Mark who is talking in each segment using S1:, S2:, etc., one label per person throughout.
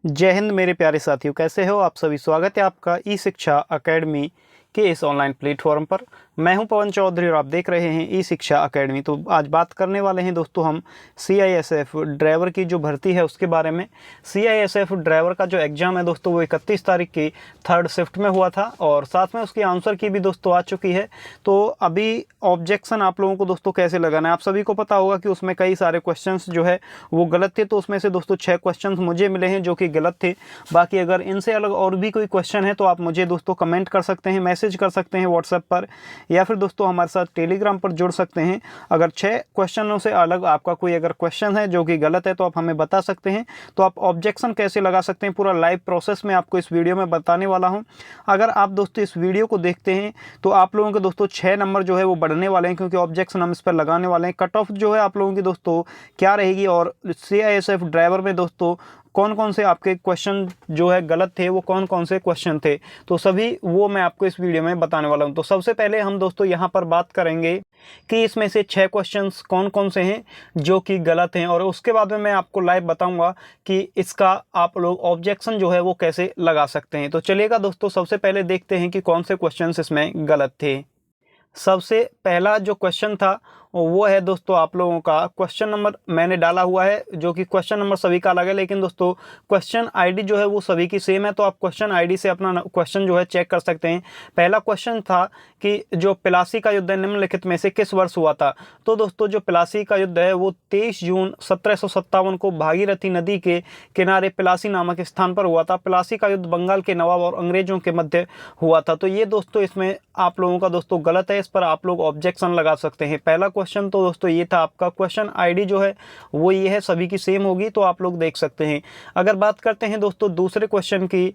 S1: जय हिंद मेरे प्यारे साथियों, कैसे हो आप सभी। स्वागत है आपका ई शिक्षा अकेडमी के इस ऑनलाइन प्लेटफॉर्म पर। मैं हूं पवन चौधरी और आप देख रहे हैं ई शिक्षा अकेडमी। तो आज बात करने वाले हैं दोस्तों हम CISF ड्राइवर की जो भर्ती है उसके बारे में। CISF ड्राइवर का जो एग्ज़ाम है दोस्तों वो 31 तारीख की 3rd शिफ्ट में हुआ था और साथ में उसकी आंसर की भी दोस्तों आ चुकी है। तो अभी ऑब्जेक्शन आप लोगों को दोस्तों कैसे लगाना है, आप सभी को पता होगा कि उसमें कई सारे क्वेश्चंस जो है वो गलत थे। तो उसमें से दोस्तों 6 क्वेश्चंस मुझे मिले हैं जो कि गलत थे। बाकी अगर इनसे अलग और भी कोई क्वेश्चन है तो आप मुझे दोस्तों कमेंट कर सकते हैं, मैसेज कर सकते हैं व्हाट्सएप पर, या फिर दोस्तों हमारे साथ टेलीग्राम पर जुड़ सकते हैं। अगर 6 क्वेश्चनों से अलग आपका कोई अगर क्वेश्चन है जो कि गलत है तो आप हमें बता सकते हैं। तो आप ऑब्जेक्शन कैसे लगा सकते हैं पूरा लाइव प्रोसेस में आपको इस वीडियो में बताने वाला हूं। अगर आप दोस्तों इस वीडियो को देखते हैं तो आप लोगों के दोस्तों 6 नंबर जो है वो बढ़ने वाले हैं, क्योंकि ऑब्जेक्शन हम इस पर लगाने वाले हैं। कट ऑफ जो है आप लोगों की दोस्तों क्या रहेगी और CISF ड्राइवर में दोस्तों कौन कौन से आपके क्वेश्चन जो है गलत थे, वो कौन कौन से क्वेश्चन थे, तो सभी वो मैं आपको इस वीडियो में बताने वाला हूं। तो सबसे पहले हम दोस्तों यहाँ पर बात करेंगे कि इसमें से 6 क्वेश्चंस कौन कौन से हैं जो कि गलत हैं, और उसके बाद में मैं आपको लाइव बताऊंगा कि इसका आप लोग ऑब्जेक्शन जो है वो कैसे लगा सकते हैं। तो चलिएगा दोस्तों, सबसे पहले देखते हैं कि कौन से क्वेश्चंस इसमें गलत थे। सबसे पहला जो क्वेश्चन था वो है दोस्तों आप लोगों का क्वेश्चन नंबर मैंने डाला हुआ है, जो कि क्वेश्चन नंबर सभी का अलग है, लेकिन दोस्तों क्वेश्चन आईडी जो है वो सभी की सेम है। तो आप क्वेश्चन आईडी से अपना क्वेश्चन जो है चेक कर सकते हैं। पहला क्वेश्चन था कि जो प्लासी का युद्ध निम्नलिखित में से किस वर्ष हुआ था। तो दोस्तों जो प्लासी का युद्ध है वो 23 जून 1757 को भागीरथी नदी के किनारे प्लासी नामक स्थान पर हुआ था। प्लासी का युद्ध बंगाल के नवाब और अंग्रेजों के मध्य हुआ था। तो ये दोस्तों इसमें आप लोगों का दोस्तों गलत है, इस पर आप लोग ऑब्जेक्शन लगा सकते हैं। पहला क्वेश्चन तो दोस्तों ये था। आपका क्वेश्चन आईडी जो है वो ये है, सभी की सेम होगी, तो आप लोग देख सकते हैं। अगर बात करते हैं दोस्तों दूसरे क्वेश्चन की,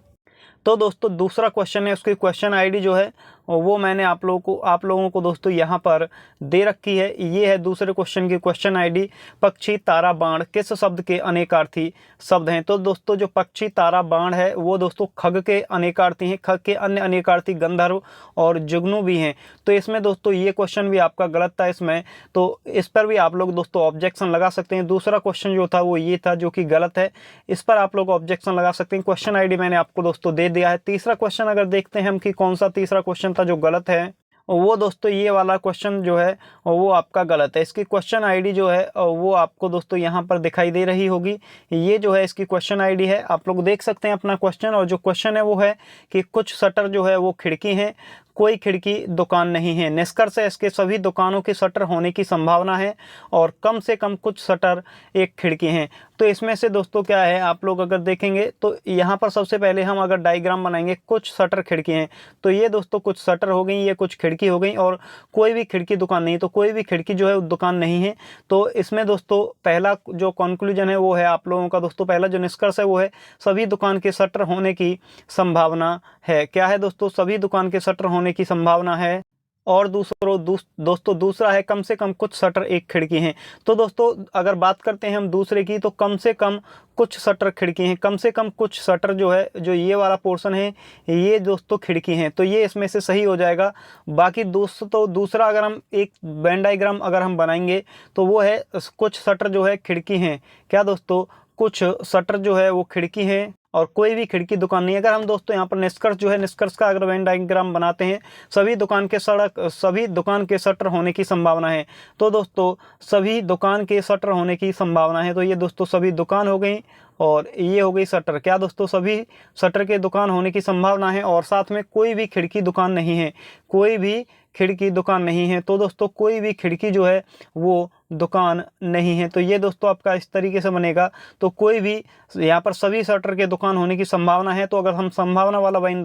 S1: तो दोस्तों दूसरा क्वेश्चन है, उसकी क्वेश्चन आईडी जो है वो मैंने आप लोगों को दोस्तों यहाँ पर दे रखी है। ये है दूसरे क्वेश्चन की क्वेश्चन आईडी। पक्षी तारा बाण किस शब्द के अनेकार्थी शब्द हैं। तो दोस्तों जो पक्षी तारा बाण है वो दोस्तों खग के अनेकार्थी हैं। खग के अन्य अनेकार्थी गंधर्व और जुगनू भी हैं। तो इसमें दोस्तों ये क्वेश्चन भी आपका गलत था इसमें, तो इस पर भी आप लोग दोस्तों ऑब्जेक्शन लगा सकते हैं। दूसरा क्वेश्चन जो था वो ये था जो कि गलत है, इस पर आप लोग ऑब्जेक्शन लगा सकते हैं। क्वेश्चन आईडी मैंने आपको दोस्तों दे दिया है। तीसरा क्वेश्चन अगर देखते हैं हम कि कौन सा तीसरा क्वेश्चन था जो गलत है, वो दोस्तों ये वाला क्वेश्चन जो है वो आपका गलत है। इसकी क्वेश्चन आईडी जो है वो आपको दोस्तों यहाँ पर दिखाई दे रही होगी। ये जो है इसकी क्वेश्चन आईडी है, आप लोग देख सकते हैं अपना क्वेश्चन। और जो क्वेश्चन है वो है कि कुछ शटर जो है वो खिड़की हैं, कोई खिड़की दुकान नहीं है। निष्कर्ष है इसके सभी दुकानों की शटर होने की संभावना है और कम से कम कुछ शटर एक खिड़की हैं। तो इसमें से दोस्तों क्या है, आप लोग अगर देखेंगे तो यहाँ पर सबसे पहले हम अगर डायग्राम बनाएंगे, कुछ शटर खिड़की हैं, तो ये दोस्तों कुछ शटर हो गई, ये कुछ खिड़की हो गई, और कोई भी खिड़की दुकान नहीं, तो कोई भी खिड़की जो है दुकान नहीं है। तो इसमें दोस्तों पहला जो कंक्लूजन है वो है आप लोगों का दोस्तों, पहला जो निष्कर्ष है वो है सभी दुकान के शटर होने की संभावना है। क्या है दोस्तों, सभी दुकान के शटर होने की संभावना है। और दोस्तों दूसरा है कम से कम कुछ शटर एक खिड़की हैं। तो दोस्तों अगर बात करते हैं हम दूसरे की, तो कम से कम कुछ शटर खिड़की हैं। कम से कम कुछ शटर जो है, जो ये वाला पोर्शन है, ये दोस्तों खिड़की हैं, तो ये इसमें से सही हो जाएगा। बाकी दोस्तों दूसरा अगर हम एक वेन डायग्राम अगर हम बनाएंगे तो वो है कुछ शटर जो है खिड़की हैं। क्या दोस्तों, कुछ शटर जो है वो खिड़की हैं और कोई भी खिड़की दुकान नहीं। अगर हम दोस्तों यहाँ पर निष्कर्ष जो है, निष्कर्ष का अगर वेन डायग्राम बनाते हैं, सभी दुकान के शटर होने की संभावना है। तो दोस्तों सभी दुकान के शटर होने की संभावना है, तो ये दोस्तों सभी दुकान हो गई और ये हो गई शटर। क्या दोस्तों, सभी शटर के दुकान होने की संभावना है और साथ में कोई भी खिड़की दुकान नहीं है, कोई भी खिड़की दुकान नहीं है। तो दोस्तों कोई भी खिड़की जो है वो दुकान नहीं है। तो ये दोस्तों आपका इस तरीके से बनेगा। तो कोई भी यहाँ पर सभी शटर के दुकान होने की संभावना है, तो अगर हम संभावना वाला वेन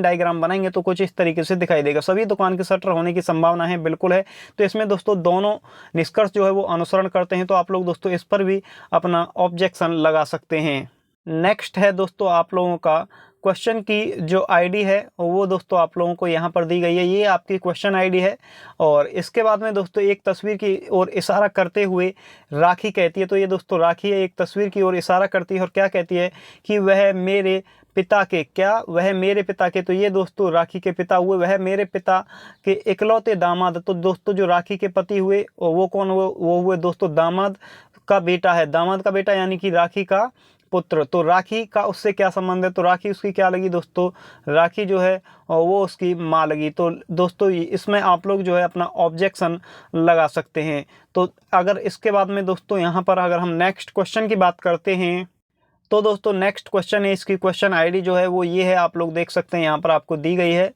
S1: डायग्राम बनाएंगे तो कुछ इस तरीके से दिखाई देगा। सभी दुकान के शटर होने की संभावना है, बिल्कुल है। तो इसमें दोस्तों दोनों निष्कर्ष जो है वो अनुसरण करते हैं। तो आप लोग दोस्तों इस पर भी अपना ऑब्जेक्शन लगा सकते हैं। नेक्स्ट है दोस्तों आप लोगों का क्वेश्चन की जो आईडी है वो दोस्तों आप लोगों को यहाँ पर दी गई है। ये आपकी क्वेश्चन आईडी है और इसके बाद में दोस्तों एक तस्वीर की ओर इशारा करते हुए राखी कहती है। तो ये दोस्तों राखी है, एक तस्वीर की ओर इशारा करती है और क्या कहती है कि वह मेरे पिता के, क्या वह मेरे पिता के, तो ये दोस्तों राखी के पिता हुए, वह मेरे पिता के इकलौते दामाद। तो दोस्तों जो राखी के पति हुए वो कौन हुए, वो हुए दोस्तों दामाद का बेटा है। दामाद का बेटा यानी कि राखी का पुत्र, तो राखी का उससे क्या संबंध है? तो राखी उसकी क्या लगी दोस्तों? राखी जो है वो उसकी माँ लगी। तो दोस्तों इसमें आप लोग जो है अपना ऑब्जेक्शन लगा सकते हैं। तो अगर इसके बाद में दोस्तों यहाँ पर अगर हम नेक्स्ट क्वेश्चन की बात करते हैं, तो दोस्तों नेक्स्ट क्वेश्चन है, इसकी क्वेश्चन आईडी जो है वो ये है, आप लोग देख सकते हैं यहाँ पर आपको दी गई है।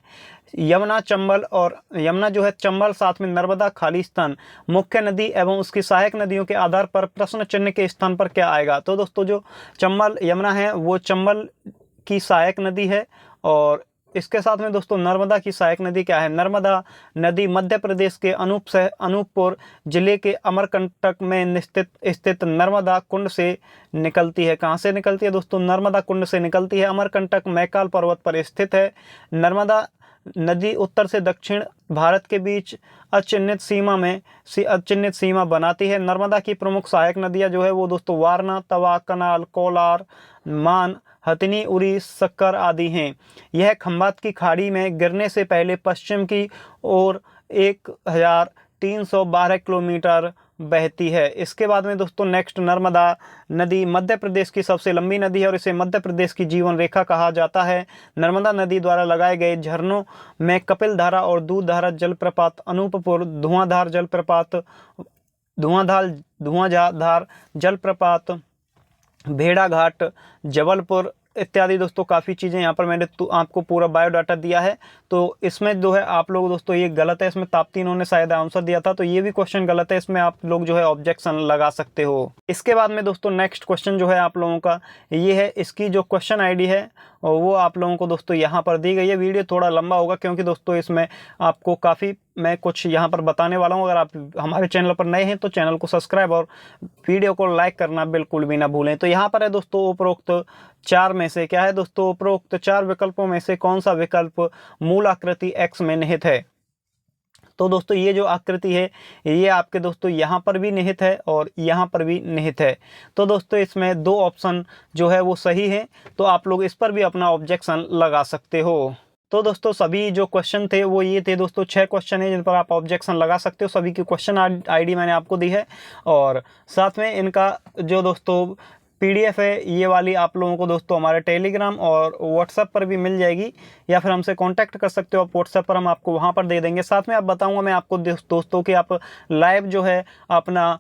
S1: यमुना चंबल और यमुना जो है चंबल साथ में नर्मदा खालिस्तान मुख्य नदी एवं उसकी सहायक नदियों के आधार पर प्रश्न चिन्ह के स्थान पर क्या आएगा? तो दोस्तों जो चंबल यमुना है वो चंबल की सहायक नदी है, और इसके साथ में दोस्तों नर्मदा की सहायक नदी क्या है? नर्मदा नदी मध्य प्रदेश के अनूपपुर जिले के अमरकंटक में स्थित नर्मदा कुंड से निकलती है। कहाँ से निकलती है दोस्तों? नर्मदा कुंड से निकलती है। अमरकंटक मैकाल पर्वत पर स्थित है। नर्मदा नदी उत्तर से दक्षिण भारत के बीच अचिन्हित सीमा बनाती है। नर्मदा की प्रमुख सहायक नदियां जो है वो दोस्तों वारना, तवा, कनाल, कोलार, मान, हथिनी, उरी, सक्कर आदि हैं। यह खंभात की खाड़ी में गिरने से पहले पश्चिम की ओर 1312 किलोमीटर बहती है। इसके बाद में दोस्तों नेक्स्ट, नर्मदा नदी मध्य प्रदेश की सबसे लंबी नदी है और इसे मध्य प्रदेश की जीवन रेखा कहा जाता है। नर्मदा नदी द्वारा लगाए गए झरनों में कपिल धारा और दूध धारा जलप्रपात, अनूपपुर धुआंधार जलप्रपात, भेड़ाघाट, जबलपुर इत्यादि दोस्तों काफ़ी चीज़ें यहाँ पर मैंने आपको पूरा बायोडाटा दिया है। तो इसमें जो है आप लोग दोस्तों ये गलत है, इसमें ताप्ती इन्होंने शायद आंसर दिया था, तो ये भी क्वेश्चन गलत है, इसमें आप लोग जो है ऑब्जेक्शन लगा सकते हो। इसके बाद में दोस्तों नेक्स्ट क्वेश्चन जो है आप लोगों का ये है, इसकी जो क्वेश्चन आईडी है वो आप लोगों को दोस्तों यहाँ पर दी गई है। वीडियो थोड़ा लंबा होगा क्योंकि दोस्तों इसमें आपको काफ़ी मैं कुछ यहाँ पर बताने वाला हूँ। अगर आप हमारे चैनल पर नए हैं तो चैनल को सब्सक्राइब और वीडियो को लाइक करना बिल्कुल भी ना भूलें। तो यहाँ पर है दोस्तों उपरोक्त चार में से क्या है दोस्तों? उपरोक्त चार विकल्पों में से कौन सा विकल्प मूल आकृति एक्स में निहित है? तो दोस्तों ये जो आकृति है ये आपके दोस्तों यहाँ पर भी निहित है और यहाँ पर भी निहित है। तो दोस्तों इसमें दो ऑप्शन जो है वो सही है, तो आप लोग इस पर भी अपना ऑब्जेक्शन लगा सकते हो। तो दोस्तों सभी जो क्वेश्चन थे वो ये थे दोस्तों, 6 क्वेश्चन है जिन पर आप ऑब्जेक्शन लगा सकते हो। सभी की क्वेश्चन आईडी मैंने आपको दी है, और साथ में इनका जो दोस्तों PDF है ये वाली आप लोगों को दोस्तों हमारे टेलीग्राम और व्हाट्सएप पर भी मिल जाएगी, या फिर हमसे कांटेक्ट कर सकते हो आप व्हाट्सएप पर, हम आपको वहां पर दे देंगे। साथ में आप बताऊंगा मैं आपको दोस्तों कि आप लाइव जो है अपना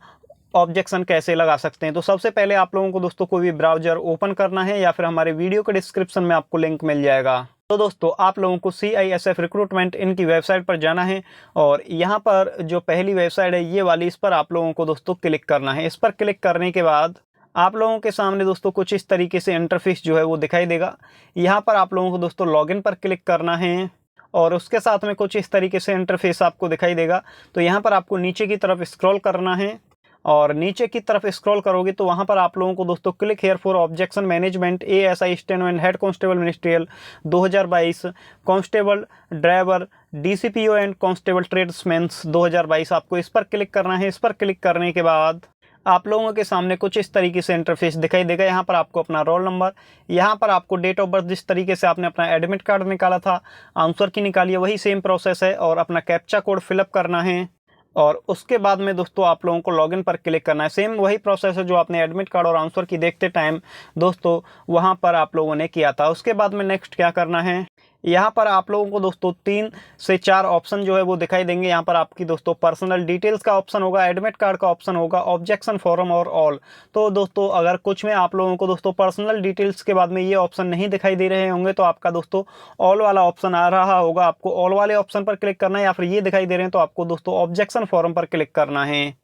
S1: ऑब्जेक्शन कैसे लगा सकते हैं। तो सबसे पहले आप लोगों को दोस्तों कोई भी ब्राउजर ओपन करना है, या फिर हमारे वीडियो के डिस्क्रिप्शन में आपको लिंक मिल जाएगा। तो दोस्तों आप लोगों को CISF रिक्रूटमेंट इनकी वेबसाइट पर जाना है, और यहाँ पर जो पहली वेबसाइट है ये वाली, इस पर आप लोगों को दोस्तों क्लिक करना है। इस पर क्लिक करने के बाद आप लोगों के सामने दोस्तों कुछ इस तरीके से इंटरफेस जो है वो दिखाई देगा। यहाँ पर आप लोगों को दोस्तों लॉगिन पर क्लिक करना है, और उसके साथ में कुछ इस तरीके से इंटरफेस आपको दिखाई देगा। तो यहाँ पर आपको नीचे की तरफ स्क्रॉल करना है, और नीचे की तरफ स्क्रॉल करोगे तो वहाँ पर आप लोगों को दोस्तों click here for objection management ASI steno and head constable ministerial 2022 constable driver DCPO and constable tradesmans 2022, आपको इस पर क्लिक करना है। इस पर क्लिक करने के बाद आप लोगों के सामने कुछ इस तरीके से इंटरफेस दिखाई देगा। यहाँ पर आपको अपना रोल नंबर, यहाँ पर आपको डेट ऑफ बर्थ, जिस तरीके से आपने अपना एडमिट कार्ड निकाला था, आंसर की निकाली है, वही सेम प्रोसेस है, और अपना कैप्चा कोड फिलअप करना है। और उसके बाद में दोस्तों आप लोगों को लॉगिन पर क्लिक करना है। सेम वही प्रोसेस है जो आपने एडमिट कार्ड और आंसर की देखते टाइम दोस्तों वहाँ पर आप लोगों ने किया था। उसके बाद में नेक्स्ट क्या करना है, यहाँ पर आप लोगों को दोस्तों 3 से 4 ऑप्शन जो है वो दिखाई देंगे। यहाँ पर आपकी दोस्तों पर्सनल डिटेल्स का ऑप्शन होगा, एडमिट कार्ड का ऑप्शन होगा, ऑब्जेक्शन फॉरम और ऑल। तो दोस्तों अगर कुछ में आप लोगों को दोस्तों पर्सनल डिटेल्स के बाद में ये ऑप्शन नहीं दिखाई दे रहे होंगे तो आपका दोस्तों ऑल वाला ऑप्शन आ रहा होगा, आपको ऑल वाले ऑप्शन पर क्लिक करना है, या फिर ये दिखाई दे रहे हैं तो आपको दोस्तों ऑब्जेक्शन फॉरम पर क्लिक करना है।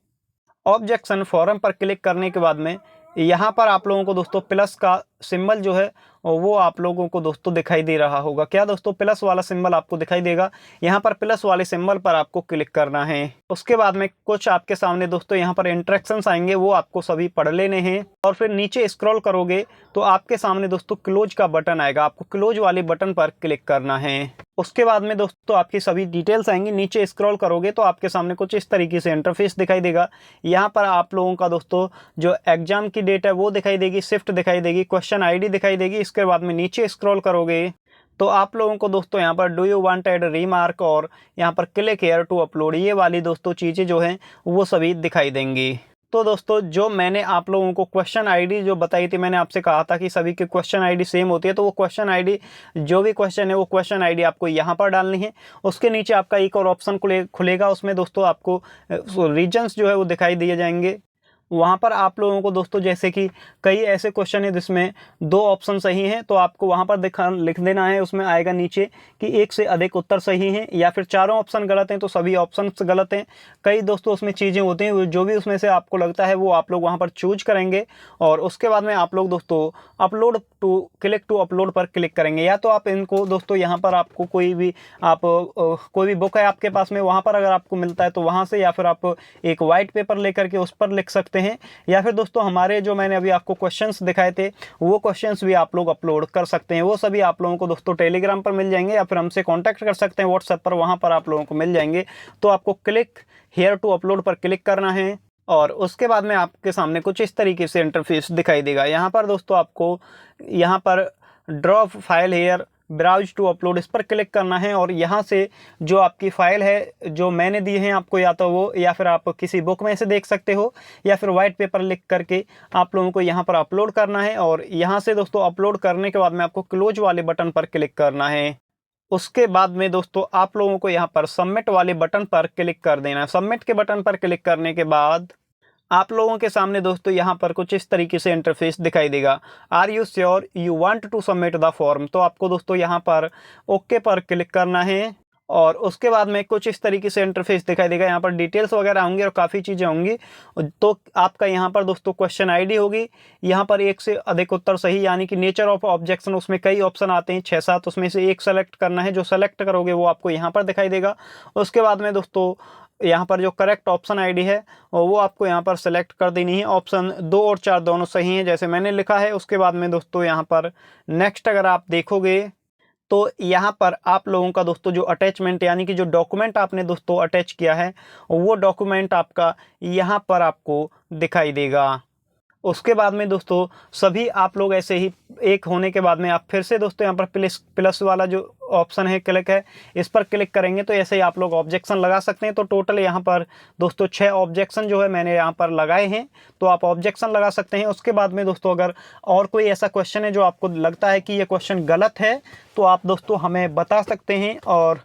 S1: ऑब्जेक्शन फॉरम पर क्लिक करने के बाद में यहाँ पर आप लोगों को दोस्तों प्लस का सिंबल जो है वो आप लोगों को दोस्तों दिखाई दे रहा होगा। क्या दोस्तों? प्लस वाला सिंबल आपको दिखाई देगा। यहाँ पर प्लस वाले सिंबल पर आपको क्लिक करना है। उसके बाद में कुछ आपके सामने दोस्तों यहाँ पर इंस्ट्रक्शंस आएंगे, वो आपको सभी पढ़ लेने हैं, और फिर नीचे स्क्रॉल करोगे तो आपके सामने दोस्तों क्लोज का बटन आएगा, आपको क्लोज वाले बटन पर क्लिक करना है। उसके बाद में दोस्तों आपकी सभी डिटेल्स आएंगी। नीचे स्क्रॉल करोगे तो आपके सामने कुछ इस तरीके से इंटरफेस दिखाई देगा। यहाँ पर आप लोगों का दोस्तों जो एग्जाम की डेट है वो दिखाई देगी, शिफ्ट दिखाई देगी, क्वेश्चन आईडी दिखाई देगी। इसके बाद में नीचे स्क्रॉल करोगे तो आप लोगों को दोस्तों यहाँ पर डू यू वांटेड रीमार्क और यहाँ पर क्लिक हेयर टू अपलोड, ये वाली दोस्तों चीज़ें जो हैं वो सभी दिखाई देंगी। तो दोस्तों जो मैंने आप लोगों को क्वेश्चन आईडी जो बताई थी, मैंने आपसे कहा था कि सभी की क्वेश्चन आईडी सेम होती है, तो वो क्वेश्चन आईडी जो भी क्वेश्चन है वो क्वेश्चन आईडी आपको यहाँ पर डालनी है। उसके नीचे आपका एक और ऑप्शन खुलेगा, उसमें दोस्तों आपको रीजन्स जो है वो दिखाई दिए जाएंगे। वहाँ पर आप लोगों को दोस्तों जैसे कि कई ऐसे क्वेश्चन है जिसमें 2 ऑप्शन सही हैं, तो आपको वहाँ पर लिख देना है, उसमें आएगा नीचे कि 1 से अधिक उत्तर सही हैं, या फिर चारों ऑप्शन गलत हैं तो सभी ऑप्शन गलत हैं। कई दोस्तों उसमें चीज़ें होती हैं, जो भी उसमें से आपको लगता है वो आप लोग वहाँ पर चूज करेंगे, और उसके बाद में आप लोग दोस्तों क्लिक टू अपलोड पर क्लिक करेंगे। या तो आप इनको दोस्तों यहाँ पर आपको कोई भी बुक है आपके पास में, वहाँ पर अगर आपको मिलता है तो वहाँ से, या फिर आप एक वाइट पेपर लेकर के उस पर लिख सकते हैं, या फिर दोस्तों हमारे जो मैंने अभी आपको क्वेश्चंस दिखाए थे वो क्वेश्चंस भी आप लोग अपलोड कर सकते हैं। वो सभी आप लोगों को दोस्तों टेलीग्राम पर मिल जाएंगे, या फिर हमसे कांटेक्ट कर सकते हैं व्हाट्सएप पर, वहाँ पर आप लोगों को मिल जाएंगे। तो आपको क्लिक हियर टू अपलोड पर क्लिक करना है, और उसके बाद में आपके सामने कुछ इस तरीके से इंटरफेस दिखाई देगा। यहाँ पर दोस्तों आपको यहाँ पर drop file here browse to upload, इस पर क्लिक करना है, और यहाँ से जो आपकी फ़ाइल है जो मैंने दी है आपको, या तो वो, या फिर आप किसी बुक में से देख सकते हो, या फिर वाइट पेपर लिख करके आप लोगों को यहाँ पर अपलोड करना है। और यहाँ से दोस्तों अपलोड करने के बाद में आपको क्लोज वाले बटन पर क्लिक करना है। उसके बाद में दोस्तों आप लोगों को यहाँ पर सबमिट वाले बटन पर क्लिक कर देना है। सबमिट के बटन पर क्लिक करने के बाद आप लोगों के सामने दोस्तों यहाँ पर कुछ इस तरीके से इंटरफेस दिखाई देगा। Are you sure you want to submit the form, तो आपको दोस्तों यहाँ पर ओके पर क्लिक करना है, और उसके बाद में कुछ इस तरीके से इंटरफेस दिखाई देगा। यहाँ पर डिटेल्स वगैरह होंगी और काफ़ी चीज़ें होंगी। तो आपका यहाँ पर दोस्तों क्वेश्चन आईडी होगी, यहाँ पर 1 से अधिक उत्तर सही, यानी कि नेचर ऑफ ऑब्जेक्शन, उसमें कई ऑप्शन आते हैं 6-7, उसमें से एक सेलेक्ट करना है। जो सेलेक्ट करोगे वो आपको यहाँ पर दिखाई देगा। उसके बाद में दोस्तों यहाँ पर जो करेक्ट ऑप्शन आईडी है वो आपको यहाँ पर सेलेक्ट कर देनी है। ऑप्शन 2 और 4 दोनों सही हैं जैसे मैंने लिखा है। उसके बाद में दोस्तों यहाँ पर नेक्स्ट अगर आप देखोगे तो यहाँ पर आप लोगों का दोस्तों जो अटैचमेंट, यानी कि जो डॉक्यूमेंट आपने दोस्तों अटैच किया है वो डॉक्यूमेंट आपका यहाँ पर आपको दिखाई देगा। उसके बाद में दोस्तों सभी आप लोग ऐसे ही एक होने के बाद में आप फिर से दोस्तों यहाँ पर प्लस वाला जो ऑप्शन है क्लिक है, इस पर क्लिक करेंगे तो ऐसे ही आप लोग ऑब्जेक्शन लगा सकते हैं। तो टोटल यहाँ पर दोस्तों 6 ऑब्जेक्शन जो है मैंने यहाँ पर लगाए हैं, तो आप ऑब्जेक्शन लगा सकते हैं। उसके बाद में दोस्तों अगर और कोई ऐसा क्वेश्चन है जो आपको लगता है कि ये क्वेश्चन गलत है तो आप दोस्तों हमें बता सकते हैं। और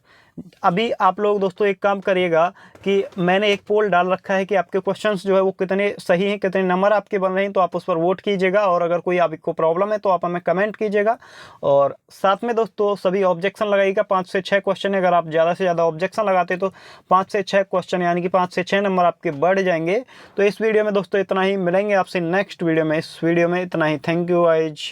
S1: अभी आप लोग दोस्तों एक काम करिएगा कि मैंने एक पोल डाल रखा है कि आपके क्वेश्चंस जो है वो कितने सही हैं, कितने नंबर आपके बन रहे हैं, तो आप उस पर वोट कीजिएगा। और अगर कोई आपको प्रॉब्लम है तो आप हमें कमेंट कीजिएगा। और साथ में दोस्तों सभी ऑब्जेक्शन लगाइएगा। 5 से 6 क्वेश्चन है, अगर आप ज़्यादा से ज़्यादा ऑब्जेक्शन लगाते तो 5 से 6 क्वेश्चन यानी कि 5 से 6 नंबर आपके बढ़ जाएंगे। तो इस वीडियो में दोस्तों इतना ही, मिलेंगे आपसे नेक्स्ट वीडियो में। इस वीडियो में इतना ही। Thank you guys.